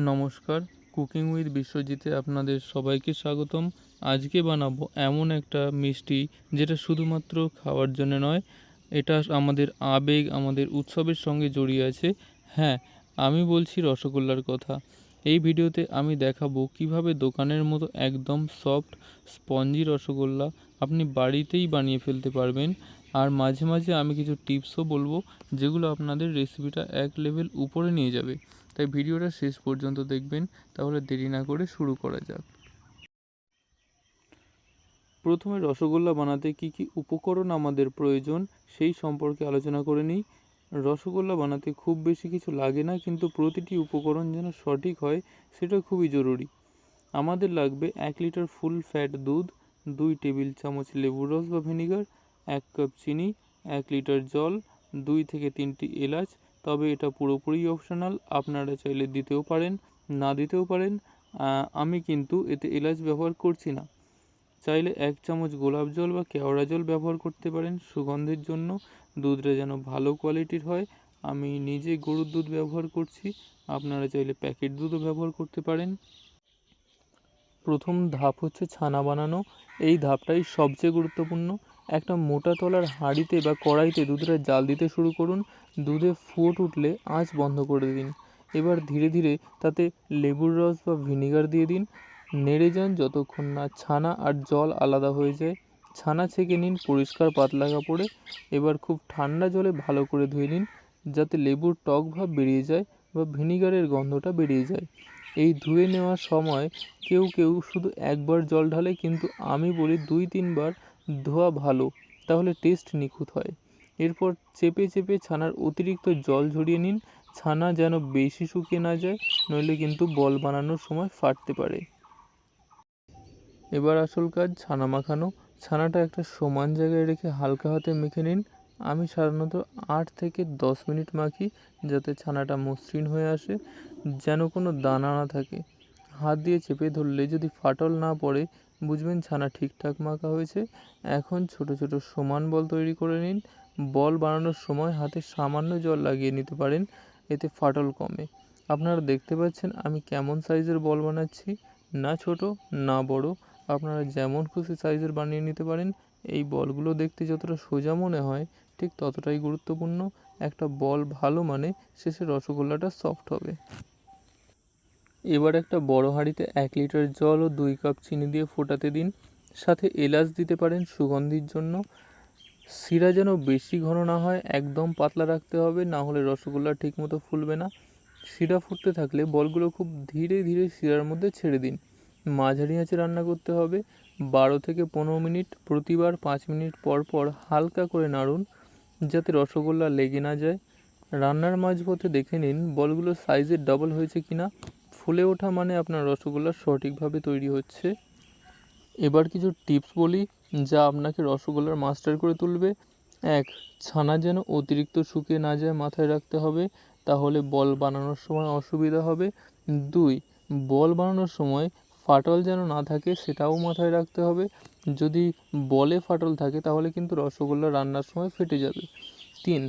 নমস্কার, cooking with বিশ্বজিতে আপনাদের সবাইকে স্বাগতম। আজকে বানাবো এমন একটা মিষ্টি যেটা শুধুমাত্র খাওয়ার জন্য নয়, এটা আমাদের আবেগ, আমাদের উৎসবের সঙ্গে জড়িয়ে আছে। হ্যাঁ, আমি বলছি রসগোল্লার কথা। এই ভিডিওতে আমি দেখাবো কিভাবে দোকানের মতো একদম সফট স্পঞ্জি রসগোল্লা আপনি বাড়িতেই বানিয়ে ফেলতে পারবেন। আর মাঝে মাঝে আমি কিছু টিপসও বলবো, যেগুলো আপনাদের রেসিপিটা এক লেভেল উপরে নিয়ে যাবে। তাই ভিডিওটা শেষ পর্যন্ত দেখবেন। তাহলে দেরি না করে শুরু করা যাক। প্রথমে রসগোল্লা বানাতে কি কি উপকরণ আমাদের প্রয়োজন সেই সম্পর্কে আলোচনা করে নিই। রসগোল্লা বানাতে খুব বেশি কিছু লাগে না, কিন্তু প্রতিটি উপকরণ যেন সঠিক হয় সেটা খুবই জরুরি। আমাদের লাগবে 1 লিটার ফুল ফ্যাট দুধ, 2 টেবিল চামচ লেবুর রস বা ভিনিগার, 1 কাপ চিনি, 1 লিটার জল, 2 থেকে 3টি এলাচ। তবে এটা পুরোপুরি অপশনাল, আপনারা চাইলে দিতেও পারেন, না দিতেও পারেন। আমি কিন্তু এতে এলাচ ব্যবহার করছি না। চাইলে 1 চামচ গোলাপ জল বা কেওড়া জল ব্যবহার করতে পারেন সুগন্ধের জন্য। দুধটা যেন ভালো কোয়ালিটির হয়। আমি নিজে গরুর দুধ ব্যবহার করছি, আপনারা চাইলে প্যাকেট দুধও ব্যবহার করতে পারেন। প্রথম ধাপ হচ্ছে ছানা বানানো। এই ধাপটাই সবচেয়ে গুরুত্বপূর্ণ। একটা মোটা তলার হাঁড়িতে বা কড়াইতে দুধটা জাল দিতে শুরু করুন। দুধে ফুট উঠলে আঁচ বন্ধ করে দিন। এবার ধীরে ধীরে তাতে লেবুর রস বা ভিনিগার দিয়ে দিন। নেড়ে যান যতক্ষণ না ছানা আর জল আলাদা হয়ে যায়। ছানা ছেঁকে নিন পরিষ্কার পাতলা কাপড়ে। এবার খুব ঠান্ডা জলে ভালো করে ধুয়ে নিন, যাতে লেবুর টক ভাব বেরিয়ে যায় বা ভিনিগারের গন্ধটা বেরিয়ে যায়। এই ধুয়ে নেওয়ার সময় কেউ কেউ শুধু একবার জল ঢালে, কিন্তু আমি বলি 2-3 বার ধোয়া ভালো, তাহলে টেস্ট নিখুঁত হয়। এরপর চেপে চেপে ছানার অতিরিক্ত জল ঝরিয়ে নিন। ছানা যেন বেশি শুকিয়ে না যায়, নইলে কিন্তু বল বানানোর সময় ফাটতে পারে। এবার আসল কাজ, ছানা মাখানো। ছানাটা একটা সমান জায়গায় রেখে হালকা হাতে মেখে নিন। আমি সাধারণত 8 থেকে 10 মিনিট মাখি, যাতে ছানাটা মসৃণ হয়ে আসে, যেন কোনো দানা না থাকে। হাত দিয়ে চেপে ধরলে যদি ফাটল না পড়ে, বুঝবেন ছানা ঠিকঠাক মাখা হয়েছে। এখন ছোট ছোট সমান বল তৈরি করে নিন। বল বানানোর সময় হাতে সামান্য জল লাগিয়ে নিতে পারেন, এতে ফাটল কমে। আপনারা দেখতে পাচ্ছেন আমি কেমন সাইজের বল বানাচ্ছি, না ছোট না বড়, আপনারা যেমন খুশি সাইজের বানিয়ে নিতে পারেন। এই বলগুলো দেখতে যতটা সোজা মনে হয়, ঠিক ততটাই গুরুত্বপূর্ণ। একটা বল ভালো মানে শেষে রসগোল্লাটা সফট হবে। এবার একটা বড় হাঁড়িতে 1 লিটার জল ও 2 কাপ চিনি দিয়ে ফোটাতে দিন। সাথে এলাচ দিতে পারেন সুগন্ধির জন্য। শিরা যেন বেশি ঘন না হয়, একদম পাতলা রাখতে হবে, না হলে রসগোল্লা ঠিকমতো ফুলবে না। শিরা ফুটতে থাকলে বলগুলো খুব ধীরে ধীরে শিরার মধ্যে ছেড়ে দিন। মাঝারি আঁচে রান্না করতে হবে 12 থেকে 15 মিনিট। প্রতিবার 5 মিনিট পর পর হালকা করে নাড়ুন, যাতে রসগোল্লা লেগে না যায়। রান্নার মাঝপথে দেখে নিন বলগুলো সাইজে ডাবল হয়েছে কিনা। ফুলে ওঠা মানে আপনার রসগোল্লা সঠিকভাবে তৈরি হচ্ছে। এবার কিছু টিপস বলি, যা আপনাকে রসগোল্লার মাস্টার করে তুলবে। 1. ছানা যেন অতিরিক্ত শুকিয়ে না যায় মাথায় রাখতে হবে, তাহলে বল বানানোর সময় অসুবিধা হবে। 2. বল বানানোর সময় ফাটল যেন না থাকে, সেটাও মাথায় রাখতে হবে। যদি বলে ফাটল থাকে তাহলে কিন্তু রসগোল্লা রান্নার সময় ফেটে যাবে। 3.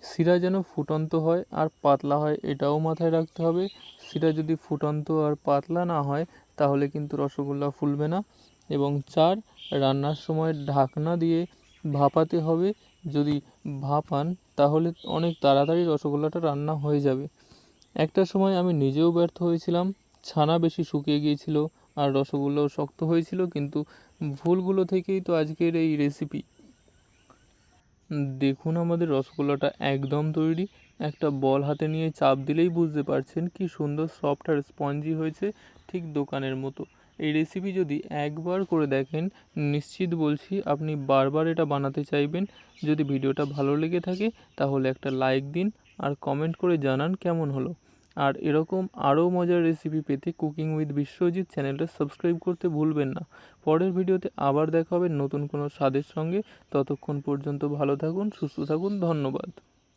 শিরা যেন ফুটন্ত হয় আর পাতলা হয়, এটাও মাথায় রাখতে হবে। শিরা যদি ফুটন্ত আর পাতলা না হয়, তাহলে কিন্তু রসগোল্লা ফুলবে না। এবং 4. রান্নার সময় ঢাকনা দিয়ে ভাপাতে হবে। যদি ভাপান তাহলে অনেক তাড়াতাড়ি রসগোল্লাটা রান্না হয়ে যাবে। একটা সময় আমি নিজেও ব্যর্থ হয়েছিলাম, ছানা বেশি শুকিয়ে গিয়েছিল আর রসগোল্লাও শক্ত হয়েছিল, কিন্তু ভুলগুলো থেকেই তো আজকের এই রেসিপি। দেখুন আমাদের রসগোল্লাটা একদম তৈরি। একটা বল হাতে নিয়ে চাপ দিলেই বুঝতে পারছেন কি সুন্দর সফট আর স্পঞ্জি হয়েছে, ঠিক দোকানের মতো। এই রেসিপি যদি একবার করে দেখেন, নিশ্চিত বলছি আপনি বারবার এটা বানাতে চাইবেন। যদি ভিডিওটা ভালো লেগে থাকে তাহলে একটা লাইক দিন আর কমেন্ট করে জানান কেমন হলো। আর এরকম আরও মজার রেসিপি পেতে কুকিং উইথ বিশ্বজিৎ চ্যানেলটা সাবস্ক্রাইব করতে ভুলবেন না। পরের ভিডিওতে আবার দেখা হবে নতুন কোনো স্বাদের সঙ্গে। ততক্ষণ পর্যন্ত ভালো থাকুন, সুস্থ থাকুন, ধন্যবাদ।